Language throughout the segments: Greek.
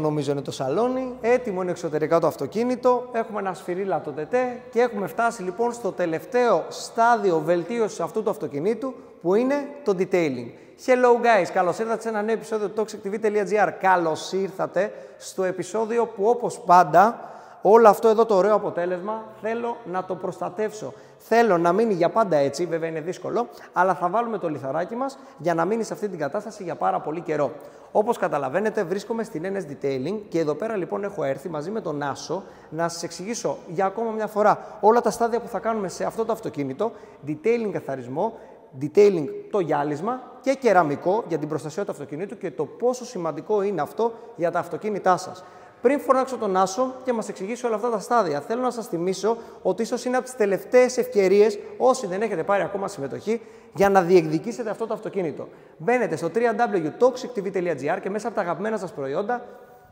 νομίζω είναι το σαλόνι, έτοιμο είναι εξωτερικά το αυτοκίνητο, έχουμε ένα σφυρίλατο τετέ και έχουμε φτάσει λοιπόν στο τελευταίο στάδιο βελτίωσης αυτού του αυτοκινήτου που είναι το detailing. Hello guys, καλώς ήρθατε σε ένα νέο επεισόδιο του toxictv.gr. Καλώς ήρθατε στο επεισόδιο που όπως πάντα όλο αυτό εδώ το ωραίο αποτέλεσμα θέλω να το προστατεύσω. Θέλω να μείνει για πάντα έτσι, βέβαια είναι δύσκολο, αλλά θα βάλουμε το λιθαράκι μας για να μείνει σε αυτή την κατάσταση για πάρα πολύ καιρό. Όπως καταλαβαίνετε, βρίσκομαι στην NS Detailing και εδώ πέρα λοιπόν έχω έρθει μαζί με τον Άσο να σας εξηγήσω για ακόμα μια φορά όλα τα στάδια που θα κάνουμε σε αυτό το αυτοκίνητο, detailing καθαρισμό, detailing το γυάλισμα και κεραμικό για την προστασία του αυτοκινήτου και το πόσο σημαντικό είναι αυτό για τα αυτοκίνητά σας. Πριν φωνάξω τον Άσο και μας εξηγήσει όλα αυτά τα στάδια, θέλω να σας θυμίσω ότι ίσως είναι από τις τελευταίες ευκαιρίες, όσοι δεν έχετε πάρει ακόμα συμμετοχή, για να διεκδικήσετε αυτό το αυτοκίνητο. Μπαίνετε στο www.toxictv.gr και μέσα από τα αγαπημένα σας προϊόντα,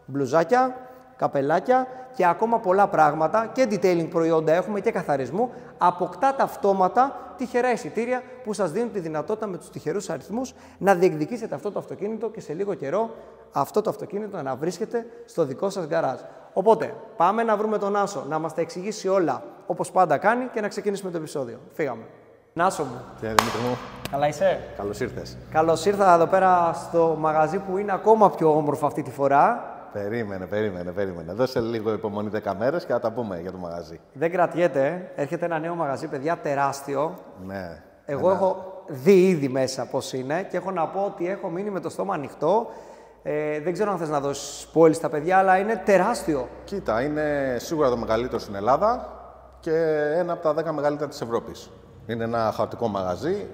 μπλουζάκια, καπελάκια και ακόμα πολλά πράγματα και detailing προϊόντα έχουμε και καθαρισμού, αποκτάτε αυτόματα τυχερά εισιτήρια που σας δίνουν τη δυνατότητα με τους τυχερούς αριθμούς να διεκδικήσετε αυτό το αυτοκίνητο και σε λίγο καιρό αυτό το αυτοκίνητο να βρίσκεται στο δικό σας γκαράζ. Οπότε πάμε να βρούμε τον Άσο να μας τα εξηγήσει όλα όπως πάντα κάνει και να ξεκινήσουμε το επεισόδιο. Φύγαμε. Νάσο μου. Τι είναι, Δημήτρη μου. Καλά είσαι. Καλώς ήρθες. Καλώς ήρθα εδώ πέρα στο μαγαζί που είναι ακόμα πιο όμορφο αυτή τη φορά. Περίμενε. Δώσε λίγο υπομονή 10 μέρες και θα τα πούμε για το μαγαζί. Δεν κρατιέται. Έρχεται ένα νέο μαγαζί, παιδιά, τεράστιο. Ναι. Εγώ έχω δει ήδη μέσα πώς είναι και έχω να πω ότι έχω μείνει με το στόμα ανοιχτό. Δεν ξέρω αν θες να δώσεις spoil στα παιδιά, αλλά είναι τεράστιο. Κοίτα, είναι σίγουρα το μεγαλύτερο στην Ελλάδα και ένα από τα 10 μεγαλύτερα της Ευρώπης. Είναι ένα χαοτικό μαγαζί.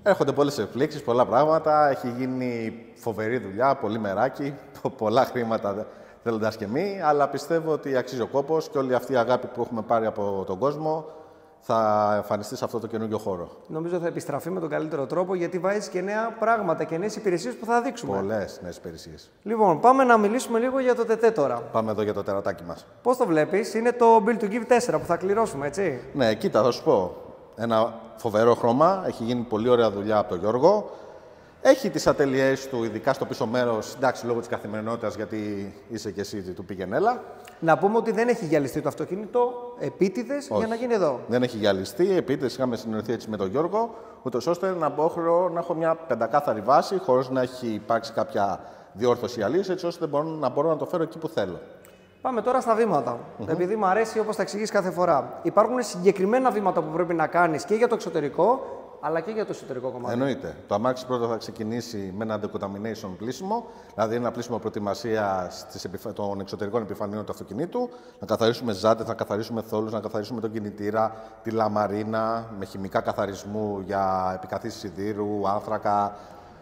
Έρχονται πολλές εκπλήξεις, πολλά πράγματα. Έχει γίνει φοβερή δουλειά, πολύ μεράκι, πολλά χρήματα θέλοντας και μη. Αλλά πιστεύω ότι αξίζει ο κόπος και όλη αυτή η αγάπη που έχουμε πάρει από τον κόσμο θα εμφανιστεί σε αυτό το καινούργιο χώρο. Νομίζω θα επιστραφεί με τον καλύτερο τρόπο γιατί βάζεις και νέα πράγματα και νέες υπηρεσίες που θα δείξουμε. Πολλές νέες υπηρεσίες. Λοιπόν, πάμε να μιλήσουμε λίγο για το ΤΤ τώρα. Πάμε εδώ για το τερατάκι μας. Πώς το βλέπεις, είναι το Build to Give 4 που θα κληρώσουμε, έτσι. Ναι, κοίτα, θα σου πω. Ένα φοβερό χρώμα, έχει γίνει πολύ ωραία δουλειά από τον Γιώργο. Έχει τις ατελιές του, ειδικά στο πίσω μέρος, εντάξει, λόγω της καθημερινότητας, γιατί είσαι και εσύ του πήγαινέλα. Να πούμε ότι δεν έχει γυαλιστεί το αυτοκίνητο επίτηδες για να γίνει εδώ. Δεν έχει γυαλιστεί, επίτηδες είχαμε συνεννοηθεί έτσι με τον Γιώργο, ούτως ώστε να έχω μια πεντακάθαρη βάση, χωρίς να έχει υπάρξει κάποια διόρθωση αλήθεια, έτσι ώστε να μπορώ να το φέρω εκεί που θέλω. Πάμε τώρα στα βήματα. Επειδή μου αρέσει όπως τα εξηγείς κάθε φορά. Υπάρχουν συγκεκριμένα βήματα που πρέπει να κάνεις και για το εξωτερικό, αλλά και για το εσωτερικό κομμάτι. Εννοείται. Το αμάξι πρώτα θα ξεκινήσει με ένα decontamination πλύσιμο, δηλαδή ένα πλύσιμο προετοιμασίας των εξωτερικών επιφανείων του αυτοκινήτου. Να καθαρίσουμε ζάτες, να καθαρίσουμε θόλους, να καθαρίσουμε τον κινητήρα, τη λαμαρίνα, με χημικά καθαρισμού για επικαθίσεις σιδήρου, άνθρακα.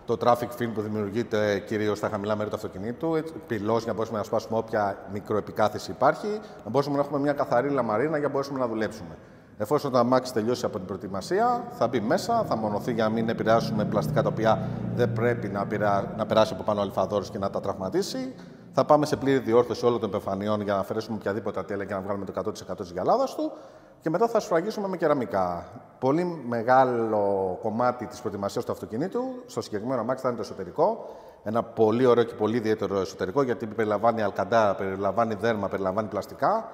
Το traffic film που δημιουργείται κυρίως στα χαμηλά μέρη του αυτοκινήτου, πυλός για να μπορέσουμε να σπάσουμε όποια μικροεπικάθιση υπάρχει, να μπορέσουμε να έχουμε μια καθαρή λαμαρίνα για να μπορέσουμε να δουλέψουμε. Εφόσον το αμάξι τελειώσει από την προετοιμασία, θα μπει μέσα, θα μονωθεί για να μην επηρεάσουμε πλαστικά τα οποία δεν πρέπει να περάσει από πάνω αλφαδόρους και να τα τραυματίσει. Θα πάμε σε πλήρη διόρθωση όλων των επιφανειών για να αφαιρέσουμε οποιαδήποτε ατέλεια και να βγάλουμε το 100% της γυαλάδας του. Και μετά θα σφραγίσουμε με κεραμικά. Πολύ μεγάλο κομμάτι της προετοιμασίας του αυτοκινήτου, στο συγκεκριμένο αμάξι, θα είναι το εσωτερικό. Ένα πολύ ωραίο και πολύ ιδιαίτερο εσωτερικό, γιατί περιλαμβάνει αλκαντάρα, περιλαμβάνει δέρμα, περιλαμβάνει πλαστικά.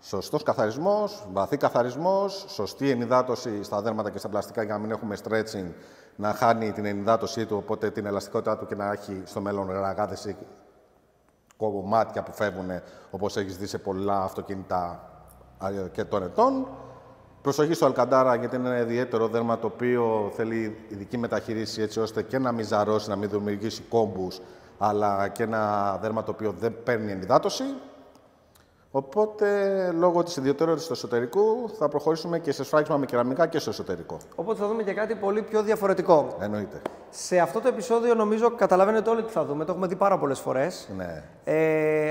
Σωστός καθαρισμός, βαθύ καθαρισμός, σωστή ενυδάτωση στα δέρματα και στα πλαστικά για να μην έχουμε stretching, να χάνει την ενυδάτωσή του, οπότε την ελαστικότητά του και να έχει στο μέλλον ραγάδες ή κομμάτια που φεύγουν, όπως έχεις δει σε πολλά αυτοκίνητα και των ετών. Προσοχή στο αλκαντάρα, γιατί είναι ένα ιδιαίτερο δέρμα το οποίο θέλει ειδική μεταχείριση έτσι ώστε και να μην ζαρώσει, να μην δημιουργήσει κόμπους, αλλά και ένα δέρμα το οποίο δεν παίρνει ενυδάτωση. Οπότε, λόγω της ιδιαιτερότητας του εσωτερικού, θα προχωρήσουμε και σε σφράγισμα με κεραμικά και στο εσωτερικό. Οπότε θα δούμε και κάτι πολύ πιο διαφορετικό. Εννοείται. Σε αυτό το επεισόδιο νομίζω καταλαβαίνετε όλοι τι θα δούμε. Το έχουμε δει πάρα πολλές φορές. Ναι.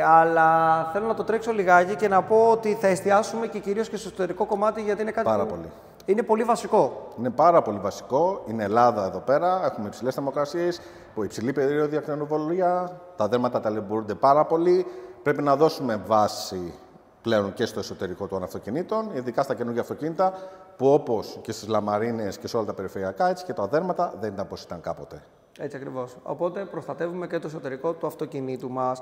Αλλά θέλω να το τρέξω λιγάκι και να πω ότι θα εστιάσουμε και κυρίως και στο εσωτερικό κομμάτι γιατί είναι κάτι Πάρα που πολύ. είναι πολύ βασικό. Είναι πάρα πολύ βασικό. Είναι Ελλάδα εδώ πέρα. Έχουμε υψηλές θερμοκρασίες, υψηλή περίοδο ακτινοβολία. Τα δέρματα ταλαιπωρούνται πάρα πολύ. Πρέπει να δώσουμε βάση πλέον και στο εσωτερικό των αυτοκινήτων, ειδικά στα καινούργια αυτοκίνητα, που όπως και στις λαμαρίνες και σε όλα τα περιφερειακά, έτσι και τα δέρματα δεν ήταν όπως ήταν κάποτε. Έτσι ακριβώς. Οπότε προστατεύουμε και το εσωτερικό του αυτοκινήτου μας.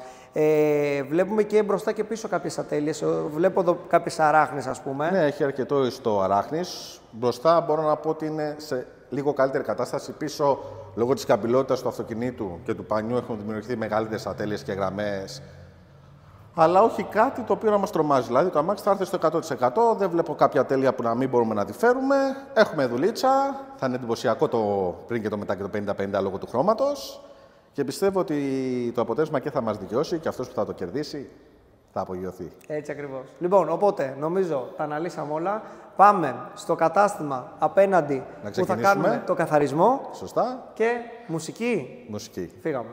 Βλέπουμε και μπροστά και πίσω κάποιες ατέλειες. Βλέπω εδώ κάποιες αράχνες, ας πούμε. Ναι, έχει αρκετό ιστό αράχνης. Μπροστά μπορώ να πω ότι είναι σε λίγο καλύτερη κατάσταση. Πίσω, λόγω της καμπυλότητας του αυτοκινήτου και του πανιού, έχουν δημιουργηθεί μεγαλύτερες ατέλειες και γραμμές. Αλλά όχι κάτι το οποίο να μας τρομάζει. Δηλαδή, το αμάξι θα έρθει στο 100%. Δεν βλέπω κάποια ατέλεια που να μην μπορούμε να τη φέρουμε. Έχουμε δουλίτσα. Θα είναι εντυπωσιακό το πριν και το μετά και το 50-50 λόγω του χρώματος. Και πιστεύω ότι το αποτέλεσμα και θα μας δικαιώσει και αυτός που θα το κερδίσει θα απογειωθεί. Έτσι ακριβώς. Λοιπόν, οπότε νομίζω τα αναλύσαμε όλα. Πάμε στο κατάστημα απέναντι που θα κάνουμε το καθαρισμό. Σωστά. Και μουσική. Μουσική. Φύγαμε.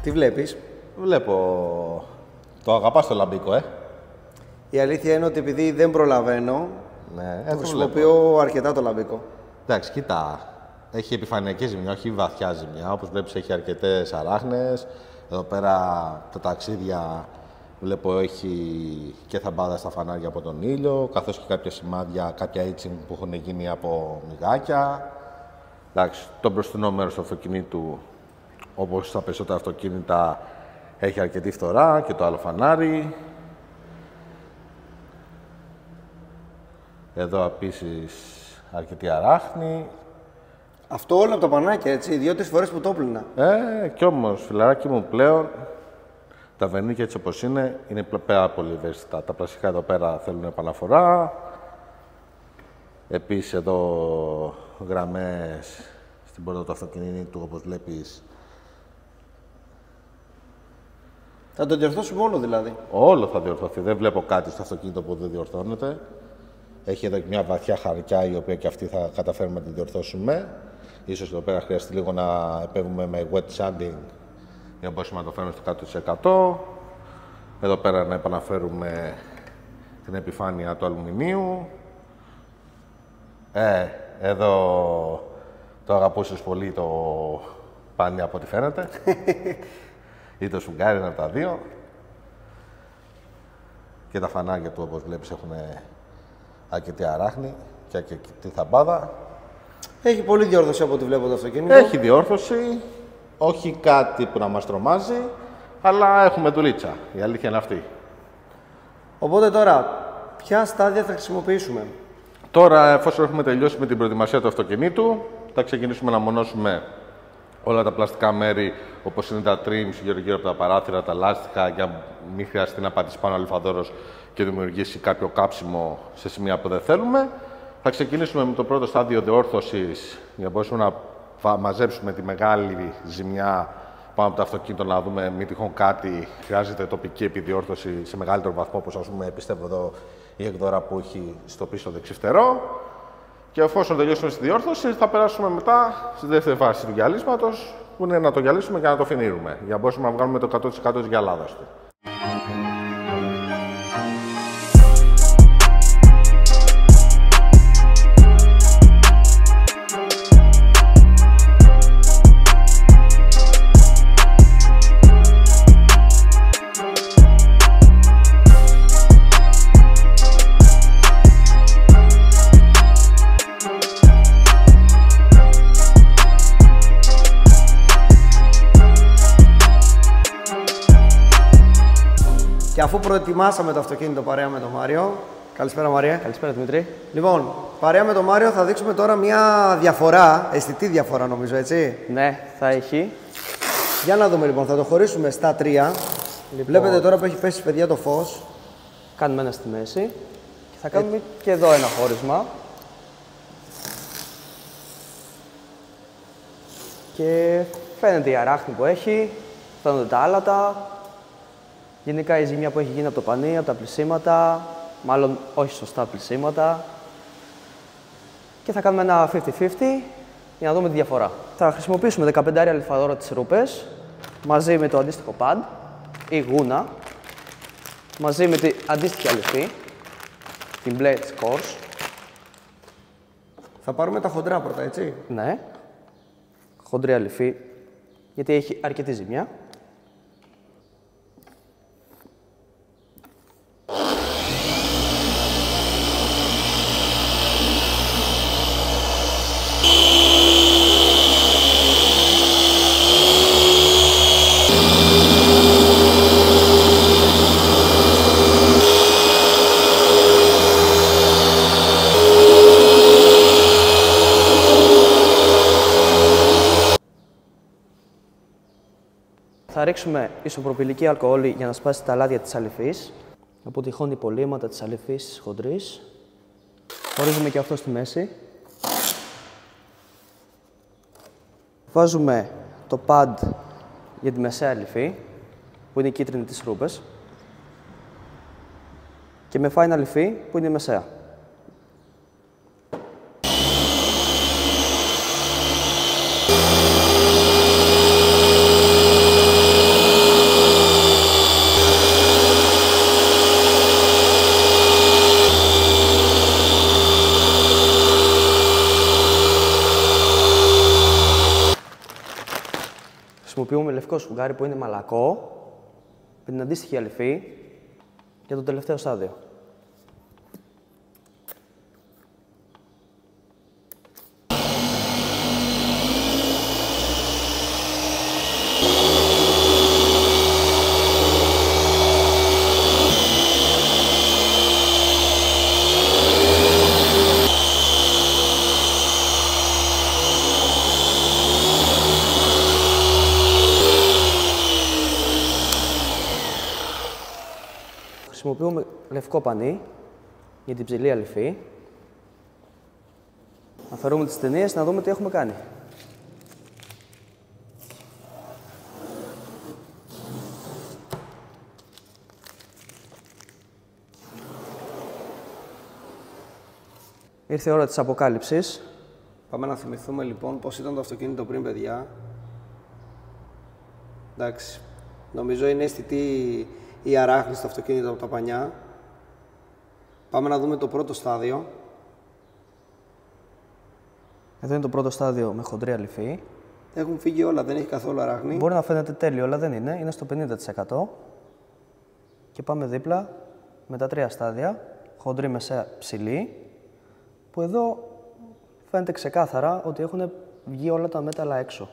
Τι βλέπεις? Βλέπω. Το αγαπάς το λαμπίκο, Η αλήθεια είναι ότι επειδή δεν προλαβαίνω, ναι, το χρησιμοποιώ αρκετά το λαμπίκο. Εντάξει, κοίτα. Έχει επιφανειακή ζημιά, όχι βαθιά ζημιά. Όπως βλέπεις, έχει αρκετές αράχνες. Εδώ πέρα τα ταξίδια βλέπω έχει και θαμπάδα στα φανάρια από τον ήλιο, καθώς και κάποια σημάδια, κάποια itching που έχουν γίνει από μυγάκια. Εντάξει, το μπροστινό μέρος του αυτοκινήτου, όπως στα περισσότερα αυτοκίνητα, έχει αρκετή φθορά και το άλλο φανάρι. Εδώ επίσης αρκετή αράχνη. Αυτό όλα από τα πανάκια, έτσι, 2-3 φορές που το έπλυνα. Κι όμως, φιλαράκι μου, πλέον τα βερνίκια έτσι όπως είναι πάρα πολύ ευαίσθητα. Τα πλαστικά εδώ πέρα θέλουν επαναφορά. Επίσης εδώ γραμμές στην πόρτα του αυτοκινήτου, όπως βλέπεις. Θα το διορθώσουμε όλο δηλαδή? Όλο θα διορθωθεί. Δεν βλέπω κάτι στο αυτοκίνητο που δεν διορθώνεται. Έχει εδώ μια βαθιά χαρκιά, η οποία και αυτή θα καταφέρουμε να τη διορθώσουμε. Ίσως εδώ πέρα χρειαστεί λίγο να επέμβουμε με wet sanding για να μπορέσουμε να το φέρουμε στο 100%. Εδώ πέρα να επαναφέρουμε την επιφάνεια του αλουμινίου. Εδώ το αγαπούσες πολύ το πάνι από ό,τι φαίνεται. Ή το σφουγγάρι, είναι από τα δύο. Και τα φανάρια του, όπως βλέπεις, έχουν αρκετή αράχνη και αρκετή θαμπάδα. Έχει πολλή διόρθωση από ό,τι βλέπω το αυτοκίνητο. Έχει διόρθωση, όχι κάτι που να μας τρομάζει, αλλά έχουμε δουλίτσα. Η αλήθεια είναι αυτή. Οπότε τώρα, ποια στάδια θα χρησιμοποιήσουμε? Τώρα, εφόσον έχουμε τελειώσει με την προετοιμασία του αυτοκινήτου, θα ξεκινήσουμε να μονώσουμε όλα τα πλαστικά μέρη, όπως είναι τα trims γύρω από τα παράθυρα, τα λάστιχα, για να μην χρειαστεί να πατήσει πάνω αλφαδόρος και δημιουργήσει κάποιο κάψιμο σε σημεία που δεν θέλουμε. Θα ξεκινήσουμε με το πρώτο στάδιο διόρθωσης, για να μπορέσουμε να μαζέψουμε τη μεγάλη ζημιά πάνω από το αυτοκίνητο, να δούμε μη τυχόν κάτι χρειάζεται τοπική επιδιόρθωση σε μεγαλύτερο βαθμό, όπως ας πούμε πιστεύω εδώ η εκδορά που έχει στο πίσω δεξιφτερό. Και εφόσον τελειώσουμε στη διόρθωση, θα περάσουμε μετά στη δεύτερη φάση του γυαλίσματος, που είναι να το γυαλίσουμε και να το φινίρουμε, για να μπορέσουμε να βγάλουμε το 100% της γυαλάδας του. Και αφού προετοιμάσαμε το αυτοκίνητο παρέα με τον Μάριο. Καλησπέρα, Μαρία. Καλησπέρα, Δημήτρη. Λοιπόν, παρέα με τον Μάριο θα δείξουμε τώρα μια διαφορά, αισθητή διαφορά νομίζω, έτσι. Ναι, θα έχει. Για να δούμε λοιπόν, θα το χωρίσουμε στα τρία. Λοιπόν, βλέπετε τώρα που έχει πέσει, παιδιά, το φως. Κάνουμε ένα στη μέση και θα κάνουμε και εδώ ένα χώρισμα. Και φαίνεται η αράχνη που έχει, φαίνονται τα άλατα. Γενικά η ζημιά που έχει γίνει από το πανί, από τα πλυσίματα, μάλλον όχι σωστά πλυσίματα. Και θα κάνουμε ένα 50-50 για να δούμε τη διαφορά. Θα χρησιμοποιήσουμε 15 αλφαδόρα τις ρούπες, μαζί με το αντίστοιχο pad ή γούνα, μαζί με την αντίστοιχη αλυφή, την blade scores. Θα πάρουμε τα χοντρά πρώτα, έτσι. Ναι, χοντρή αλυφή, γιατί έχει αρκετή ζημιά. Θα ρίξουμε ισοπροπυλική αλκοόλη για να σπάσει τα λάδια της αλυφής. Αποτυχώνει υπολείμματα της αλυφής χοντρής. Χωρίζουμε και αυτό στη μέση. Βάζουμε το pad για τη μεσαία αλυφή, που είναι η κίτρινη της ρούπες. Και με fine αλυφή, που είναι η μεσαία. Χρησιμοποιούμε λευκό σφουγγάρι που είναι μαλακό, με την αντίστοιχη αλυφή, για το τελευταίο στάδιο. Χρησιμοποιούμε λευκό πανί για την ψηλή αλυφή. Αφαιρούμε τις ταινίες να δούμε τι έχουμε κάνει. Ήρθε η ώρα της αποκάλυψης. Πάμε να θυμηθούμε λοιπόν πώς ήταν το αυτοκίνητο πριν, παιδιά. Εντάξει, νομίζω είναι αισθητή η αράχνη στο αυτοκίνητο από τα πανιά. Πάμε να δούμε το πρώτο στάδιο. Εδώ είναι το πρώτο στάδιο με χοντρή αλυφή. Έχουν φύγει όλα, δεν έχει καθόλου αράχνη. Μπορεί να φαίνεται τέλειο, αλλά δεν είναι. Είναι στο 50%. Και πάμε δίπλα με τα τρία στάδια. χοντρή, μεσαία, ψηλή, που εδώ φαίνεται ξεκάθαρα ότι έχουν βγει όλα τα μέταλλα έξω.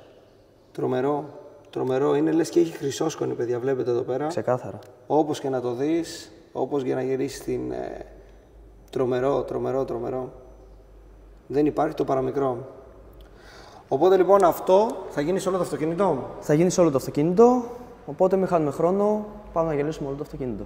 Τρομερό. Τρομερό. Είναι λες και έχει χρυσόσκονη, παιδιά, βλέπετε εδώ πέρα. Ξεκάθαρα. Όπως και να το δεις, όπως για να γυρίσεις την... Τρομερό, τρομερό, τρομερό. Δεν υπάρχει το παραμικρό. Οπότε λοιπόν αυτό θα γίνει σε όλο το αυτοκίνητο. Θα γίνει σε όλο το αυτοκίνητο, οπότε μην χάνουμε χρόνο, πάμε να γελίσουμε όλο το αυτοκίνητο.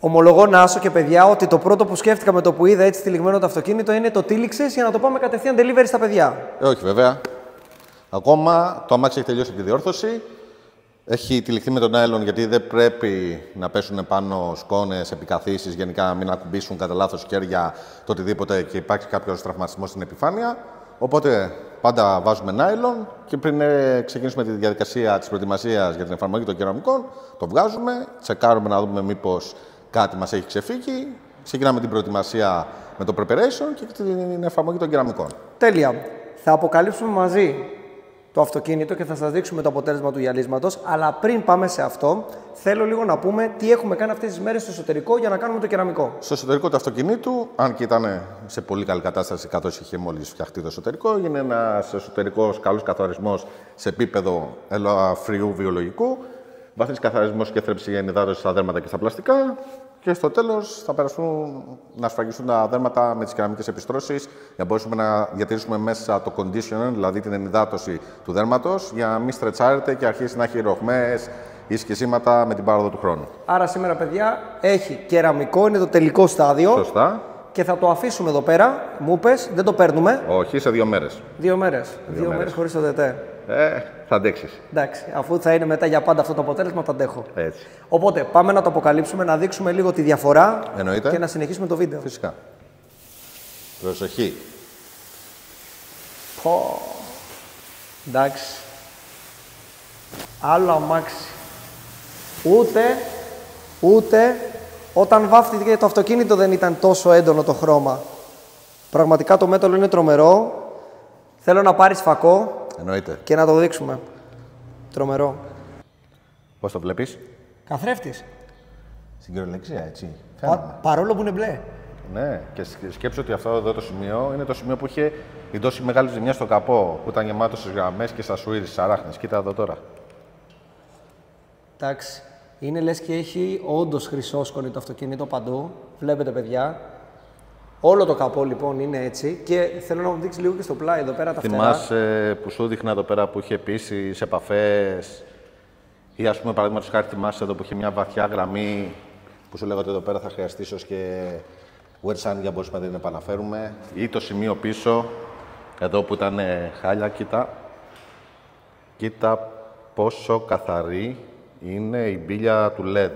Ομολογώ, Νάσο και παιδιά, ότι το πρώτο που σκέφτηκα με το που είδα έτσι τυλιγμένο το αυτοκίνητο είναι το τύλιξες για να το πάμε κατευθείαν delivery στα παιδιά. Όχι, βέβαια. Ακόμα το αμάξι έχει τελειώσει τη διόρθωση. Έχει τυλιχθεί με τον nylon γιατί δεν πρέπει να πέσουν πάνω σκόνες, επικαθίσεις, γενικά να μην ακουμπήσουν κατά λάθος χέρια το οτιδήποτε και υπάρχει κάποιος τραυματισμός στην επιφάνεια. Οπότε πάντα βάζουμε nylon και πριν ξεκινήσουμε τη διαδικασία της προετοιμασίας για την εφαρμογή των κεραμικών, το βγάζουμε, τσεκάρουμε να δούμε μήπως κάτι μας έχει ξεφύγει. Ξεκινάμε την προετοιμασία με το preparation και την εφαρμογή των κεραμικών. Τέλεια. Θα αποκαλύψουμε μαζί το αυτοκίνητο και θα σας δείξουμε το αποτέλεσμα του γυαλίσματος. Αλλά πριν πάμε σε αυτό, θέλω λίγο να πούμε τι έχουμε κάνει αυτές τις μέρες στο εσωτερικό για να κάνουμε το κεραμικό. Στο εσωτερικό του αυτοκινήτου, αν και ήταν σε πολύ καλή κατάσταση καθώς είχε μόλις φτιαχτεί το εσωτερικό, έγινε ένας εσωτερικός καλός καθαρισμός σε επίπεδο ελαφριού βιολογικού. Βαθύς καθαρισμός και θρέψη ενυδάτωση στα δέρματα και στα πλαστικά. Και στο τέλος θα περάσουν να σφραγιστούν τα δέρματα με τις κεραμικές επιστρώσεις για να μπορέσουμε να διατηρήσουμε μέσα το conditioner, δηλαδή την ενυδάτωση του δέρματος, για να μην στρετσάρεται και αρχίσει να έχει ρογμές ή σκισίματα με την πάροδο του χρόνου. Άρα σήμερα, παιδιά, έχει κεραμικό, είναι το τελικό στάδιο. Σωστά. Και θα το αφήσουμε εδώ πέρα. Μου πες, δεν το παίρνουμε. Όχι, σε 2 μέρες. 2 μέρες. 2 μέρες χωρίς το ΔΤ. Θα αντέξεις. Εντάξει, αφού θα είναι μετά για πάντα αυτό το αποτέλεσμα, θα αντέχω. Έτσι. Οπότε πάμε να το αποκαλύψουμε, να δείξουμε λίγο τη διαφορά. Εννοείται. Και να συνεχίσουμε το βίντεο. Φυσικά. Προσοχή. Πω. Εντάξει. Άλλο αμάξι. Ούτε όταν βάφτηκε το αυτοκίνητο δεν ήταν τόσο έντονο το χρώμα. Πραγματικά το μέταλλο είναι τρομερό. Θέλω να πάρεις φακό. Εννοείται. Και να το δείξουμε. Τρομερό. Πώς το βλέπεις? Καθρέφτης. Στην κυριολεξία, έτσι. Παρόλο που είναι μπλε. Ναι, και σκέψου ότι αυτό εδώ το σημείο είναι το σημείο που είχε η τόση μεγάλη ζημιά στο καπό, που ήταν γεμάτο στις γραμμές και στα σουίρι, στις αράχνες. Κοίτα εδώ τώρα. Εντάξει. Είναι λες και έχει όντως χρυσόσκονη το αυτοκίνητο παντού. Βλέπετε, παιδιά. Όλο το καπό λοιπόν είναι έτσι και θέλω να μου δείξει λίγο και στο πλάι εδώ πέρα τα φτερά. Θυμάσαι που σου δείχνα εδώ πέρα που είχε επίσης επαφές ή ας πούμε παραδείγματος χάρη θυμάσαι εδώ που είχε μια βαθιά γραμμή που σου λέγα ότι εδώ πέρα θα χρειαστεί ίσως και wedge sand για να μπορούμε να την επαναφέρουμε ή το σημείο πίσω εδώ που ήταν χάλια, κοίτα πόσο καθαρή είναι η μπίλια του LED.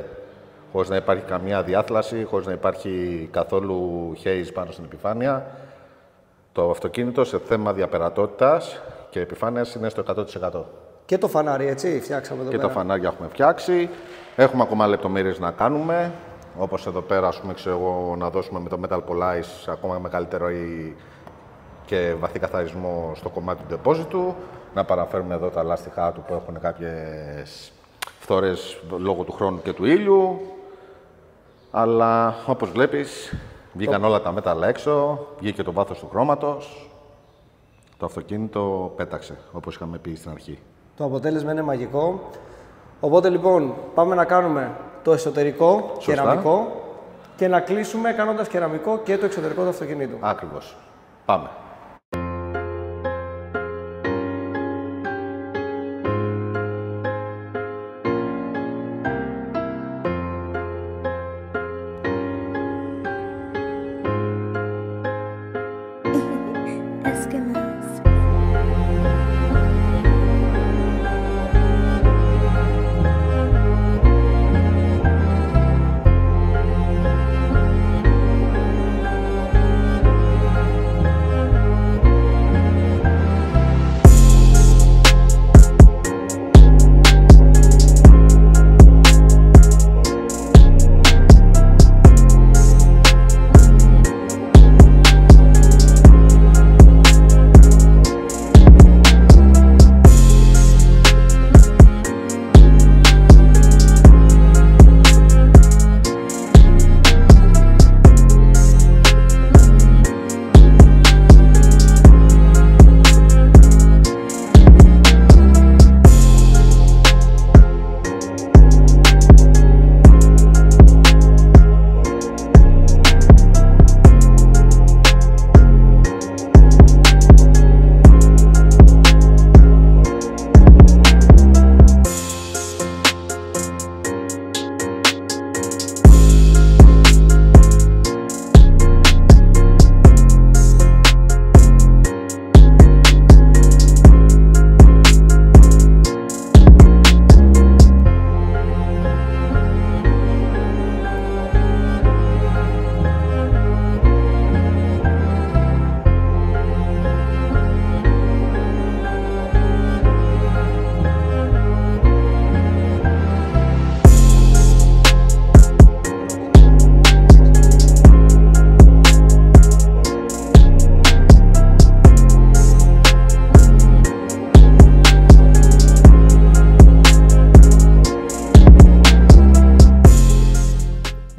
Χωρίς να υπάρχει καμία διάθλαση, χωρίς να υπάρχει καθόλου haze πάνω στην επιφάνεια. Το αυτοκίνητο σε θέμα διαπερατότητας και επιφάνειας είναι στο 100%. Και το φανάρι, έτσι, φτιάξαμε εδώ και πέρα. Και τα φανάρια έχουμε φτιάξει. Έχουμε ακόμα λεπτομέρειες να κάνουμε. Όπως εδώ πέρα, ας πούμε, ξέρω εγώ, να δώσουμε με το Metal Polish ακόμα μεγαλύτερο και βαθύ καθαρισμό στο κομμάτι του ντεπόζιτου. Να παραφέρουμε εδώ τα λάστιχά του που έχουν κάποιες φθορές λόγω του χρόνου και του ήλιου. Αλλά όπως βλέπεις, βγήκαν όλα τα μέταλλα έξω, βγήκε το βάθος του χρώματος. Το αυτοκίνητο πέταξε, όπως είχαμε πει στην αρχή. Το αποτέλεσμα είναι μαγικό. Οπότε λοιπόν, πάμε να κάνουμε το εσωτερικό κεραμικό και να κλείσουμε κάνοντας κεραμικό και το εξωτερικό του αυτοκινήτου. Ακριβώς. Πάμε.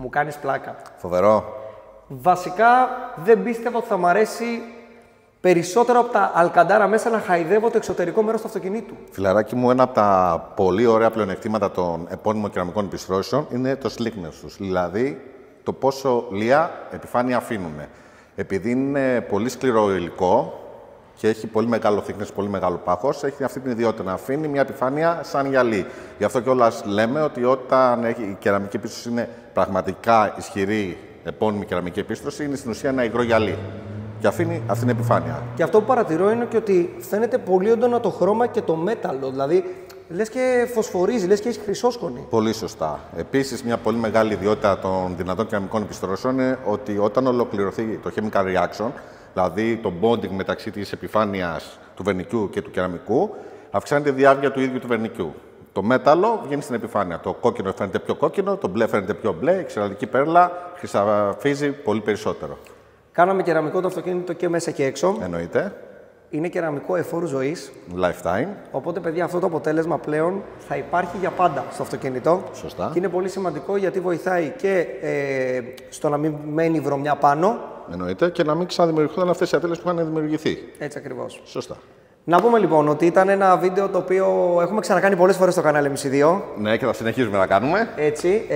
Κάνεις πλάκα. Φοβερό. Βασικά δεν πίστευα ότι θα μ' αρέσει περισσότερο από τα αλκαντάρα μέσα να χαϊδεύω το εξωτερικό μέρος του αυτοκινήτου. Φιλαράκι μου, ένα από τα πολύ ωραία πλεονεκτήματα των επώνυμων κεραμικών επιστρώσεων είναι το slickness τους. Δηλαδή το πόσο λία επιφάνεια αφήνουν. Επειδή είναι πολύ σκληρό υλικό και έχει πολύ μεγάλο thickness, πολύ μεγάλο πάχος, έχει αυτή την ιδιότητα να αφήνει μια επιφάνεια σαν γυαλί. Γι' αυτό κιόλας λέμε ότι όταν η κεραμική επίστρωση είναι πραγματικά ισχυρή επώνυμη κεραμική επίστρωση, είναι στην ουσία ένα υγρό γυαλί. Και αφήνει αυτή την επιφάνεια. Και αυτό που παρατηρώ είναι και ότι φαίνεται πολύ έντονα το χρώμα και το μέταλλο. Δηλαδή, λες και φωσφορίζει, λες και έχει χρυσόσκονη. Πολύ σωστά. Επίσης, μια πολύ μεγάλη ιδιότητα των δυνατών κεραμικών επιστρώσεων είναι ότι όταν ολοκληρωθεί το chemical reaction, δηλαδή το bonding μεταξύ της επιφάνειας του βερνικιού και του κεραμικού, αυξάνεται η διάρκεια του ίδιου του βερνικιού. Το μέταλλο βγαίνει στην επιφάνεια. Το κόκκινο φαίνεται πιο κόκκινο, το μπλε φαίνεται πιο μπλε, η ξεραλική πέρλα χρυσαφίζει πολύ περισσότερο. Κάναμε κεραμικό το αυτοκίνητο και μέσα και έξω. Εννοείται. Είναι κεραμικό εφόρου ζωής. Lifetime. Οπότε, παιδιά, αυτό το αποτέλεσμα πλέον θα υπάρχει για πάντα στο αυτοκίνητο. Σωστά. Και είναι πολύ σημαντικό γιατί βοηθάει και στο να μην μένει βρωμιά πάνω. Εννοείται, και να μην ξαναδημιουργηθούν αυτές οι ατέλειες που είχαν δημιουργηθεί. Έτσι ακριβώς. Σωστά. Να πούμε λοιπόν ότι ήταν ένα βίντεο το οποίο έχουμε ξανακάνει πολλές φορές στο κανάλι MC2. Ναι, και θα συνεχίζουμε να κάνουμε. Έτσι.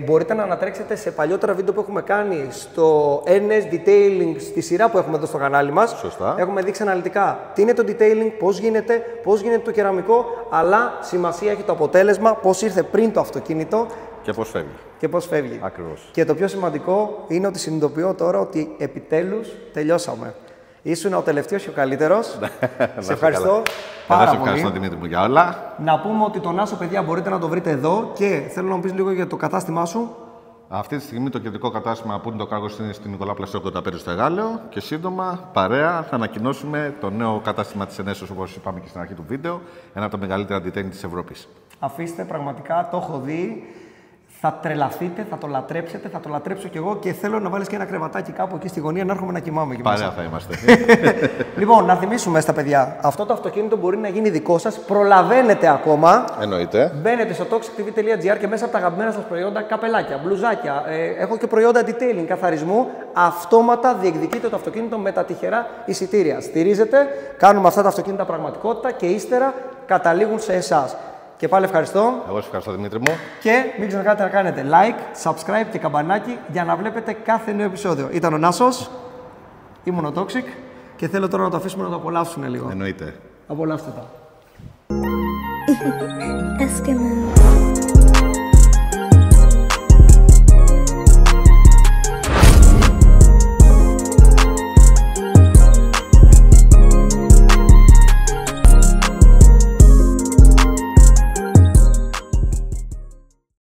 Μπορείτε να ανατρέξετε σε παλιότερα βίντεο που έχουμε κάνει στο NS Detailing, στη σειρά που έχουμε εδώ στο κανάλι μας. Σωστά. Έχουμε δείξει αναλυτικά τι είναι το detailing, πώς γίνεται το κεραμικό, αλλά σημασία έχει το αποτέλεσμα, πώς ήρθε πριν το αυτοκίνητο. Και πώς φεύγει. Και πώς φεύγει. Ακριβώς. Και το πιο σημαντικό είναι ότι συνειδητοποιώ τώρα ότι επιτέλους τελειώσαμε. Ήσουν ο τελευταίος και ο καλύτερος. Σε ευχαριστώ πάρα πολύ. Σε ευχαριστώ, Δημήτρη μου, για όλα. Να πούμε ότι τον Άσο, παιδιά, μπορείτε να το βρείτε εδώ και θέλω να μου πεις λίγο για το κατάστημά σου. Αυτή τη στιγμή το κεντρικό κατάστημα που είναι το Κάργος είναι στην Νικολά Πλασίου 85 στο Εγάλεο και σύντομα, παρέα, θα ανακοινώσουμε το νέο κατάστημα της Ενέσος, όπως είπαμε και στην αρχή του βίντεο, ένα από τα μεγαλύτερα detailing της Ευρώπης. Αφήστε, πραγματικά το έχω δει. Θα τρελαθείτε, θα το λατρέψετε, θα το λατρέψω κι εγώ και θέλω να βάλεις και ένα κρεβατάκι κάπου εκεί στη γωνία να έρχομαι να κοιμάμαι εκεί μέσα. Παρέα θα είμαστε. Λοιπόν, να θυμίσουμε στα παιδιά, αυτό το αυτοκίνητο μπορεί να γίνει δικό σας, προλαβαίνετε ακόμα. Εννοείται. Μπαίνετε στο toxictv.gr και μέσα από τα αγαπημένα σας προϊόντα, καπελάκια, μπλουζάκια, έχω και προϊόντα detailing, καθαρισμού, αυτόματα διεκδικείτε το αυτοκίνητο με τα τυχερά εισιτήρια. Στηρίζετε, κάνουμε αυτά τα αυτοκίνητα πραγματικότητα και ύστερα καταλήγουν σε εσάς. Και πάλι ευχαριστώ. Εγώ σας ευχαριστώ, Δημήτρη μου. Και μην ξεχάσετε να κάνετε like, subscribe και καμπανάκι για να βλέπετε κάθε νέο επεισόδιο. Ήταν ο Νάσος, ήμουν ο Toxic και θέλω τώρα να το αφήσουμε να το απολαύσουν λίγο. Εννοείται. Απολαύστε τα. Eskimo.